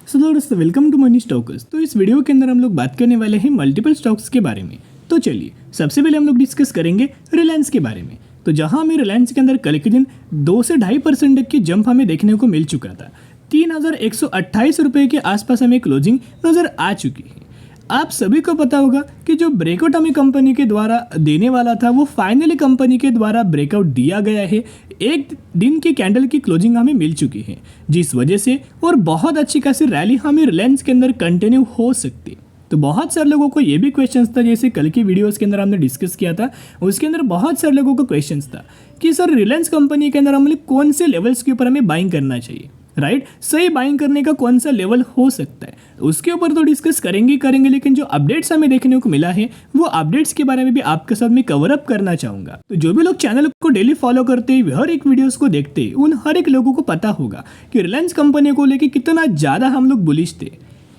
सो दोस्तों welcome to money stocks. तो इस वीडियो के अंदर हम लोग बात करने वाले हैं मल्टीपल स्टॉक्स के बारे में। तो चलिए सबसे पहले हम लोग डिस्कस करेंगे रिलायंस के बारे में। तो जहां हमें रिलायंस के अंदर कल के दिन 2 से 2.5% तक की जंप हमें देखने को मिल चुका था। 3,128 रुपये के आसपास हमें क्लोजिंग नजर आ चुकी है। आप सभी को पता होगा कि जो ब्रेकआउट हमें कंपनी के द्वारा देने वाला था वो फाइनली कंपनी के द्वारा ब्रेकआउट दिया गया है। एक दिन की कैंडल की क्लोजिंग हमें मिल चुकी है, जिस वजह से और बहुत अच्छी खासी रैली हमें रिलायंस के अंदर कंटिन्यू हो सकती है। तो बहुत सारे लोगों को ये भी क्वेश्चंस था, जैसे कल की वीडियोस के अंदर हमने डिस्कस किया था, उसके अंदर बहुत सारे लोगों को क्वेश्चंस था कि सर रिलायंस कंपनी के अंदर हमें कौन से लेवल्स के ऊपर हमें बाइंग करना चाहिए, राइट। सही बाइंग करने का कौन सा लेवल हो सकता है उसके ऊपर तो डिस्कस करेंगे, लेकिन जो अपडेट्स हमें देखने को मिला है वो अपडेट्स के बारे में भी आपके साथ में कवर अप करना चाहूंगा। तो जो भी लोग चैनल को डेली फॉलो करते हैं, हर एक वीडियोस को देखते हैं, उन हर एक लोगों को पता होगा कि रिलायंस कंपनी को लेके कितना ज़्यादा हम लोग बुलिश थे,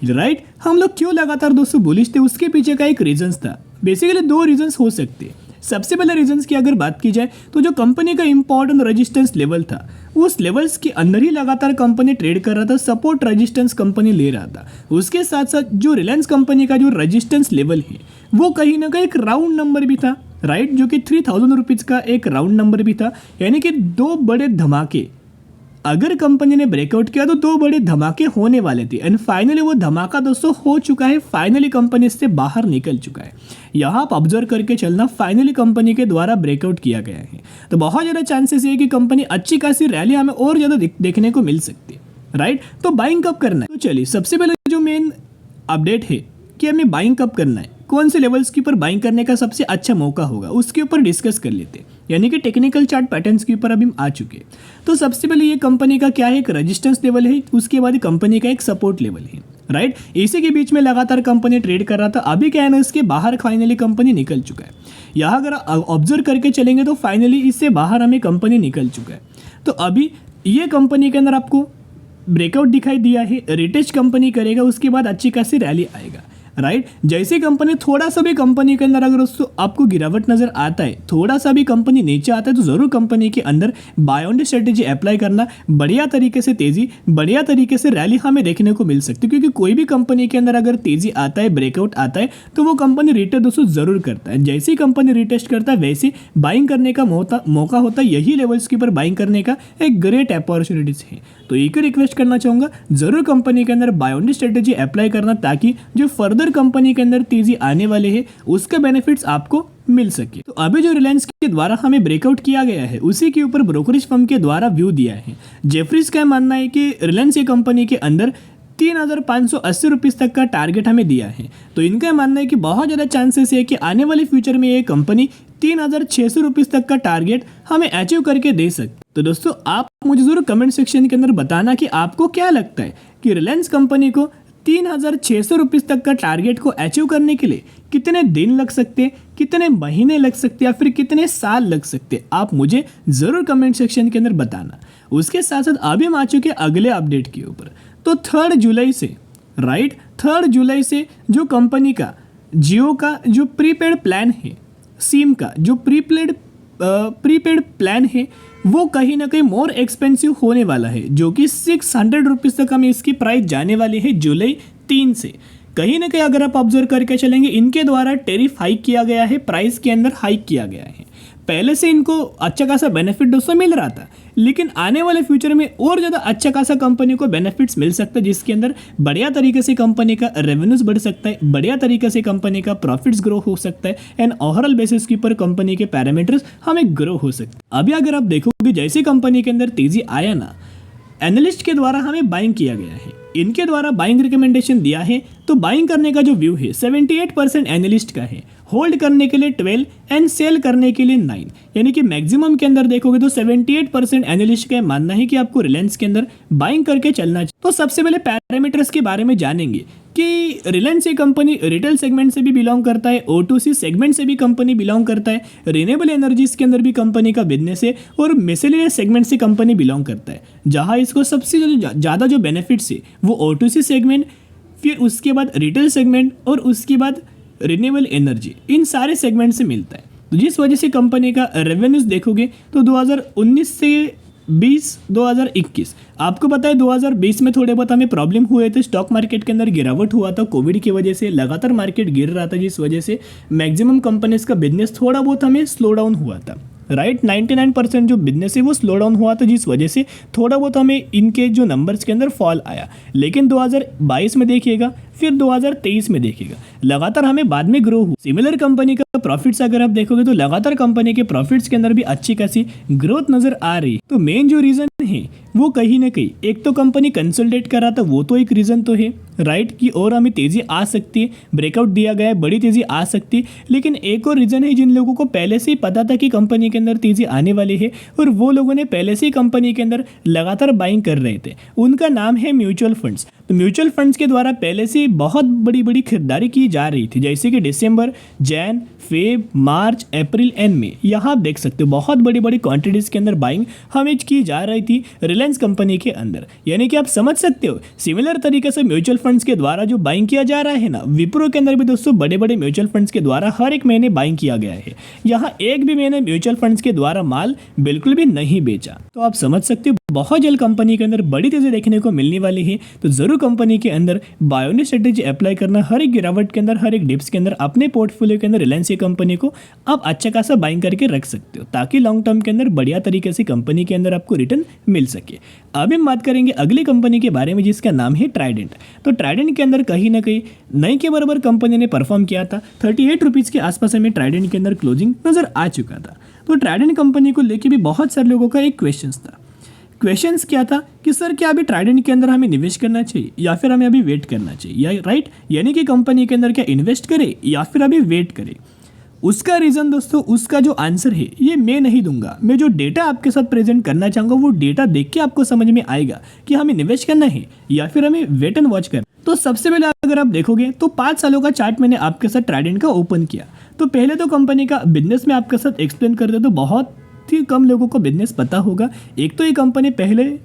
राइट। हम लोग क्यों लगातार दोस्तों बुलिश थे, उसके पीछे का एक रीजंस था। बेसिकली 2 रीजंस हो सकते हैं। सबसे पहले रीजंस की अगर बात की जाए तो जो कंपनी का इंपॉर्टेंट रेजिस्टेंस लेवल था, उस लेवल्स के अंदर ही लगातार कंपनी ट्रेड कर रहा था, सपोर्ट रेजिस्टेंस कंपनी ले रहा था। उसके साथ साथ जो रिलायंस कंपनी का जो रेजिस्टेंस लेवल है वो कहीं ना कहीं एक राउंड नंबर भी था, राइट, जो कि 3,000 रुपीज़ का एक राउंड नंबर भी था। यानी कि 2 बड़े धमाके अगर कंपनी ने ब्रेकआउट किया तो 2 बड़े धमाके होने वाले थे। एंड फाइनली वो धमाका दोस्तों हो चुका है, फाइनली कंपनी इससे बाहर निकल चुका है। यहाँ आप ऑब्जर्व करके चलना, फाइनली कंपनी के द्वारा ब्रेकआउट किया गया है। तो बहुत ज़्यादा चांसेस है कि कंपनी अच्छी खासी रैली हमें और ज़्यादा देखने को मिल सकती है, राइट। तो बाइंग कब करना है, तो चलिए सबसे पहले जो मेन अपडेट है कि हमें बाइंग कब करना है, कौन से लेवल्स के ऊपर बाइंग करने का सबसे अच्छा मौका होगा, उसके ऊपर डिस्कस कर लेते हैं। यानी कि टेक्निकल चार्ट पैटर्न्स के ऊपर अभी हम आ चुके हैं। तो सबसे पहले ये कंपनी का क्या है, एक रेजिस्टेंस लेवल है, उसके बाद कंपनी का एक सपोर्ट लेवल है, राइट। इसी के बीच में लगातार कंपनी ट्रेड कर रहा था। अभी क्या है ना, इसके बाहर फाइनली कंपनी निकल चुका है। यहाँ अगर ऑब्जर्व करके चलेंगे तो फाइनली इससे बाहर हमें कंपनी निकल चुका है। तो अभी ये कंपनी के अंदर आपको ब्रेकआउट दिखाई दिया है, रिटेस्ट कंपनी करेगा, उसके बाद अच्छी खासी रैली आएगा, राइट। जैसे कंपनी थोड़ा सा भी कंपनी के अंदर अगर उसको आपको गिरावट नजर आता है, थोड़ा सा भी कंपनी नीचे आता है, तो जरूर कंपनी के अंदर बाय ऑन स्ट्रेटेजी अप्लाई करना। बढ़िया तरीके से तेजी, बढ़िया तरीके से रैली हमें देखने को मिल सकती है, क्योंकि कोई भी कंपनी के अंदर अगर तेजी आता है, ब्रेकआउट आता है, तो वो कंपनी रिटेस्ट दोस्तों जरूर करता है। जैसे ही कंपनी रिटेस्ट करता है वैसे बाइंग करने का मौका होता है। यही लेवल्स के ऊपर बाइंग करने का एक ग्रेट अपॉर्चुनिटीज है। तो एक ही रिक्वेस्ट करना चाहूंगा, जरूर कंपनी के अंदर बाय ऑन स्ट्रेटेजी अप्लाई करना, ताकि जो फर्दर कंपनी के अंदर तेजी आने वाले है उसका बेनिफिट्स आपको मिल सके। तो अभी जो रिलायंस के द्वारा हमें ब्रेकआउट किया गया है उसी के ऊपर ब्रोकरेज फर्म के द्वारा व्यू दिया है। जेफरीज का मानना है कि रिलायंस ये कंपनी के अंदर 3,580 रुपीज़ तक का टारगेट हमें दिया है। तो इनका मानना है कि बहुत ज़्यादा चांसेस है कि आने वाले फ्यूचर में ये कंपनी 3,600 रुपीज़ तक का टारगेट हमें अचीव करके दे सकती। तो दोस्तों आप मुझे जरूर कमेंट सेक्शन के अंदर बताना कि आपको क्या लगता है कि रिलायंस कंपनी को 3,600 रुपीज़ तक का टारगेट को अचीव करने के लिए कितने दिन लग सकते हैं, कितने महीने लग सकते हैं, या फिर कितने साल लग सकते हैं, आप मुझे ज़रूर कमेंट सेक्शन के अंदर बताना। उसके साथ साथ अभी हम आ चुके अगले अपडेट के ऊपर। तो 3 जुलाई से, राइट, 3 जुलाई से जो कंपनी का जियो का जो प्रीपेड प्लान है, सिम का जो प्रीपेड प्लान है, वो कहीं ना कहीं मोर एक्सपेंसिव होने वाला है, जो कि 600 रुपीज़ तक हमें इसकी प्राइस जाने वाली है जुलाई 3 से। कहीं ना कहीं अगर आप ऑब्जर्व करके चलेंगे, इनके द्वारा टेरिफ हाइक किया गया है, प्राइस के अंदर हाइक किया गया है। पहले से इनको अच्छा खासा बेनिफिट दोस्तों मिल रहा था, लेकिन आने वाले फ्यूचर में और ज़्यादा अच्छा खासा कंपनी को बेनिफिट्स मिल सकता है, जिसके अंदर बढ़िया तरीके से कंपनी का रेवेन्यूज बढ़ सकता है, बढ़िया तरीके से कंपनी का प्रॉफिट्स ग्रो हो सकता है, एंड ओवरऑल बेसिस के ऊपर कंपनी के पैरामीटर्स हमें ग्रो हो सकते हैं। अभी अगर आप देखोगे जैसे कंपनी के अंदर तेजी आया ना, एनालिस्ट के द्वारा हमें बाइंग किया गया है, इनके द्वारा बाइंग रिकमेंडेशन दिया है। तो बाइंग करने का जो व्यू है 78% एनालिस्ट का है, होल्ड करने के लिए 12 एंड सेल करने के लिए 9। यानी कि मैक्सिमम के अंदर देखोगे तो 78% एनालिस्ट का मानना है कि आपको रिलायंस के अंदर बाइंग करके चलना चाहिए। तो सबसे पहले पैरामीटर्स के बारे में जानेंगे कि रिलायंस ये कंपनी रिटेल सेगमेंट से भी बिलोंग करता है, O2C सेगमेंट से भी कंपनी बिलोंग करता है, रिन्यूएबल एनर्जीज के अंदर भी कंपनी का बिजनेस है, और मिसलेनियस सेगमेंट से कंपनी बिलोंग करता है। जहां इसको सबसे ज़्यादा जो बेनिफिट्स है वो O2C सेगमेंट, फिर उसके बाद रिटेल सेगमेंट, और उसके बाद रिन्यूएबल एनर्जी, इन सारे सेगमेंट से मिलता है। तो जिस वजह से कंपनी का रेवेन्यूज देखोगे तो 2019 से 2021 आपको पता है 2020 में थोड़े बहुत हमें प्रॉब्लम हुए थे, स्टॉक मार्केट के अंदर गिरावट हुआ था कोविड की वजह से, लगातार मार्केट गिर रहा था जिस वजह से मैक्सिमम कंपनीज का बिजनेस थोड़ा बहुत हमें स्लो डाउन हुआ था। राइट 99% जो बिजनेस है वो स्लो डाउन हुआ था जिस वजह से थोड़ा बहुत हमें इनके जो नंबर्स के अंदर फॉल आया। लेकिन 2022 में देखिएगा, फिर 2023 में देखिएगा, लगातार हमें बाद में ग्रो हुआ। सिमिलर कंपनी का प्रॉफिट्स अगर आप देखोगे तो लगातार कंपनी के प्रॉफिट्स के अंदर भी अच्छी खासी ग्रोथ नजर आ रही है। तो मेन जो रीजन है वो कहीं ना कहीं एक तो कंपनी कंसोलिडेट कर रहा था, वो तो एक रीजन तो है राइट कि और हमें तेजी आ सकती है, ब्रेकआउट दिया गया है, बड़ी तेजी आ सकती है। लेकिन एक और रीजन है जिन लोगों को पहले से ही पता था कि कंपनी के अंदर तेजी आने वाली है और वो लोगों ने पहले से ही कंपनी के अंदर लगातार बाइंग कर रहे थे, उनका नाम है म्यूचुअल फंड्स। तो म्यूचुअल फंड्स के द्वारा पहले से बहुत बड़ी बड़ी खरीदारी की जा रही थी, जैसे कि December, Jan, Feb, March, April and May. यहाँ आप देख सकते हो बहुत बड़ी बड़ी क्वांटिटीज के अंदर बाइंग हमें की जा रही थी रिलायंस कंपनी के अंदर। यानी कि आप समझ सकते हो सिमिलर तरीके से म्यूचुअल फंड्स के द्वारा जो बाइंग किया जा रहा है ना, विप्रो के अंदर भी दोस्तों बड़े बड़े म्यूचुअल फंड्स के द्वारा हर एक महीने बाइंग किया गया है। यहाँ एक भी महीने म्यूचुअल फंड्स के द्वारा माल बिल्कुल भी नहीं बेचा। तो आप समझ सकते हो बहुत जल्द कंपनी के अंदर बड़ी तेजी देखने को मिलने वाली है। तो जरूर कंपनी के अंदर बायोनिक स्ट्रेटेजी अप्लाई करना, हर एक गिरावट के अंदर, हर एक डिप्स के अंदर अपने पोर्टफोलियो के अंदर रिलायंस कंपनी को आप अच्छा खासा बाइंग करके रख सकते हो, ताकि लॉन्ग टर्म के अंदर बढ़िया तरीके से कंपनी के अंदर आपको रिटर्न मिल सके। अभी हम बात करेंगे अगली कंपनी के बारे में जिसका नाम है ट्राइडेंट। तो ट्राइडेंट के अंदर कहीं ना कहीं नई के बराबर कंपनी ने परफॉर्म किया था। 38 रुपीज़ के आसपास हमें ट्राइडेंट के अंदर क्लोजिंग नजर आ चुका था। तो ट्राइडेंट कंपनी को लेके भी बहुत सारे लोगों का एक क्वेश्चन था। क्वेश्चंस क्या था कि सर क्या अभी ट्राइडेंट के अंदर हमें निवेश करना चाहिए या फिर हमें अभी वेट करना चाहिए, या राइट यानी कि कंपनी के अंदर क्या इन्वेस्ट करें या फिर अभी वेट करें। उसका रीज़न दोस्तों, उसका जो आंसर है ये मैं नहीं दूंगा। मैं जो डेटा आपके साथ प्रेजेंट करना चाहूँगा वो डेटा देख के आपको समझ में आएगा कि हमें निवेश करना है या फिर हमें वेट एंड वॉच करना। तो सबसे पहले अगर आप देखोगे तो 5 सालों का चार्ट मैंने आपके साथ ट्राइडेंट का ओपन किया। तो पहले तो कंपनी का बिजनेस में आपके साथ एक्सप्लेन कर दे तो बहुत ही कम लोगों को बिजनेस पता होगा। एक तो ये कंपनी पहले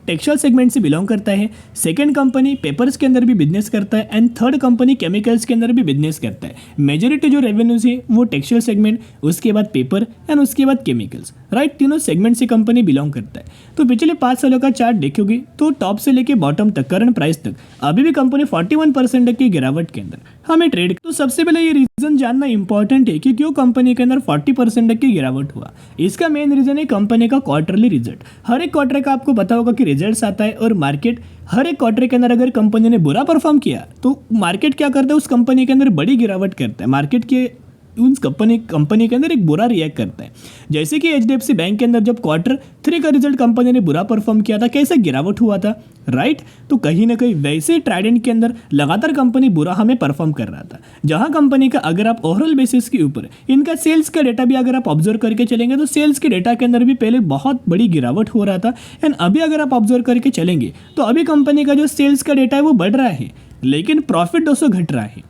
टेक्सटाइल सेगमेंट से बिलोंग करता है, सेकंड कंपनी पेपर्स के अंदर भी बिजनेस करता है, एंड थर्ड कंपनी केमिकल्स के अंदर भी बिजनेस करता है। मेजोरिटी जो रेवेन्यूज है वो टेक्सटाइल सेगमेंट, उसके बाद पेपर एंड उसके बाद केमिकल्स, राइट तीनों सेगमेंट से कंपनी बिलोंग करता है। तो पिछले 5 सालों का चार्ट देखोगे तो टॉप से लेके बॉटम तक करंट प्राइस तक अभी भी कंपनी 41% तक की गिरावट के अंदर हमें ट्रेड। तो सबसे पहले ये रीजन जानना इंपॉर्टेंट है कि क्यों कंपनी के अंदर 40% तक की गिरावट हुआ। इसका मेन रीजन है कंपनी का क्वार्टरली रिजल्ट। हर एक क्वार्टर का आपको पता होगा कि रिजल्ट्स आता है और मार्केट हर एक क्वार्टर के अंदर अगर कंपनी ने बुरा परफॉर्म किया तो मार्केट क्या करता है, उस कंपनी के अंदर बड़ी गिरावट करता है, मार्केट के उस कंपनी के अंदर एक बुरा रिएक्ट करता है। जैसे कि एचडीएफसी बैंक के अंदर जब Q3 का रिजल्ट कंपनी ने बुरा परफॉर्म किया था, कैसे गिरावट हुआ था, राइट। तो कहीं ना कहीं वैसे ट्राइडेंट के अंदर लगातार कंपनी बुरा हमें परफॉर्म कर रहा था। जहां कंपनी का अगर आप ओवरऑल बेसिस के ऊपर इनका सेल्स का डेटा भी अगर आप ऑब्जर्व करके चलेंगे तो सेल्स के डेटा के अंदर भी पहले बहुत बड़ी गिरावट हो रहा था, एंड अभी अगर आप ऑब्जर्व करके चलेंगे तो अभी कंपनी का जो सेल्स का डेटा है वो बढ़ रहा है, लेकिन प्रॉफिट दोस्तों घट रहा है,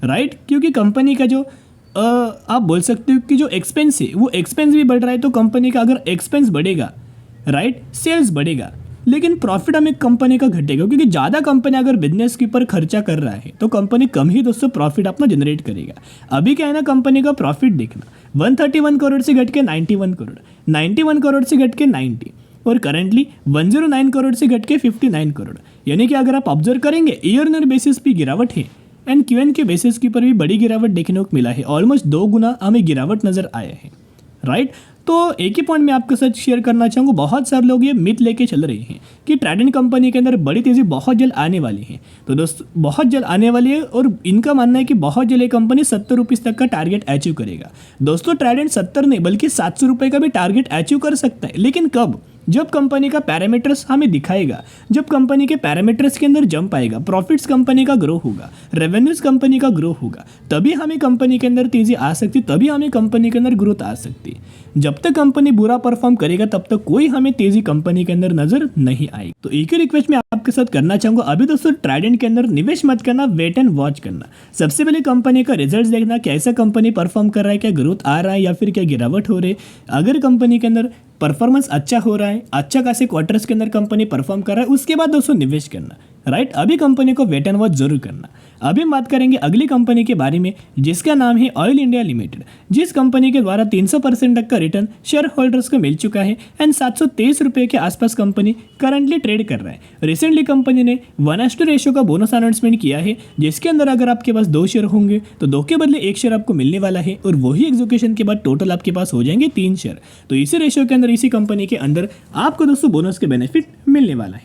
राइट। क्योंकि कंपनी का जो आप बोल सकते हो कि जो एक्सपेंस है वो एक्सपेंस भी बढ़ रहा है। तो कंपनी का अगर एक्सपेंस बढ़ेगा, राइट, सेल्स बढ़ेगा, लेकिन प्रॉफिट हमें कंपनी का घटेगा, क्योंकि ज़्यादा कंपनी अगर बिजनेस के ऊपर खर्चा कर रहा है तो कंपनी कम ही दोस्तों प्रॉफिट अपना जनरेट करेगा। अभी क्या है ना, कंपनी का प्रॉफिट देखना 131 करोड़ से घट के 91 करोड़, 91 करोड़ से घट के 90, और करंटली 109 करोड़ से घट के 59 करोड़। यानी कि अगर आप ऑब्जर्व करेंगे ईयर बेसिस पे गिरावट है, एंड क्यूएन के बेसिस के ऊपर भी बड़ी गिरावट देखने को मिला है। ऑलमोस्ट 2 गुना हमें गिरावट नजर आया है, राइट। तो एक ही पॉइंट मैं आपके साथ शेयर करना चाहूँगा, बहुत सारे लोग ये मिथ लेके चल रहे हैं कि ट्राइडेंट कंपनी के अंदर बड़ी तेज़ी बहुत जल्द आने वाली है। तो दोस्तों बहुत जल्द आने वाली है, और इनका मानना है कि बहुत जल्द ये कंपनी 70 रुपीज़ तक का टारगेट अचीव करेगा। दोस्तों ट्राइडेंट 70 नहीं बल्कि 700 रुपये का भी टारगेट अचीव कर सकता है, लेकिन कब? जब कंपनी का पैरामीटर्स हमें दिखाएगा, जब कंपनी के पैरामीटर्स के अंदर जंप आएगा, प्रॉफिट्स कंपनी का ग्रो होगा, रेवेन्यूज कंपनी का ग्रो होगा, तभी हमें कंपनी के अंदर तेजी आ सकती, तभी हमें कंपनी के अंदर ग्रोथ आ सकती है। जब तक कंपनी बुरा परफॉर्म करेगा तब तक कोई हमें तेजी कंपनी के अंदर नजर नहीं आएगी। तो एक ही रिक्वेस्ट मैं आपके साथ करना चाहूंगा, अभी दोस्तों ट्राइडेंट के अंदर निवेश मत करना, वेट एंड वॉच करना। सबसे पहले कंपनी का रिजल्ट देखना, कैसा कंपनी परफॉर्म कर रहा है, क्या ग्रोथ आ रहा है या फिर क्या गिरावट हो रही है। अगर कंपनी के अंदर परफॉर्मेंस अच्छा हो रहा है, अच्छा खासे क्वार्टर्स के अंदर कंपनी परफॉर्म कर रहा है, उसके बाद दोस्तों निवेश करना। राइट। अभी कंपनी को वेट एंड वॉच जरूर करना। अभी हम बात करेंगे अगली कंपनी के बारे में जिसका नाम है ऑयल इंडिया लिमिटेड, जिस कंपनी के द्वारा 300% तक का रिटर्न शेयर होल्डर्स को मिल चुका है एंड 723 रुपये के आसपास कंपनी करंटली ट्रेड कर रहा है। रिसेंटली कंपनी ने 1:2 रेशियो का बोनस अनाउंसमेंट किया है, जिसके अंदर अगर आपके पास 2 शेयर होंगे तो 2 के बदले 1 शेयर आपको मिलने वाला है और वही एग्जीक्यूशन के बाद टोटल आपके पास हो जाएंगे 3 शेयर। तो इसी रेशियो के अंदर इसी कंपनी के अंदर आपको दोस्तों बोनस के बेनिफिट मिलने वाला है।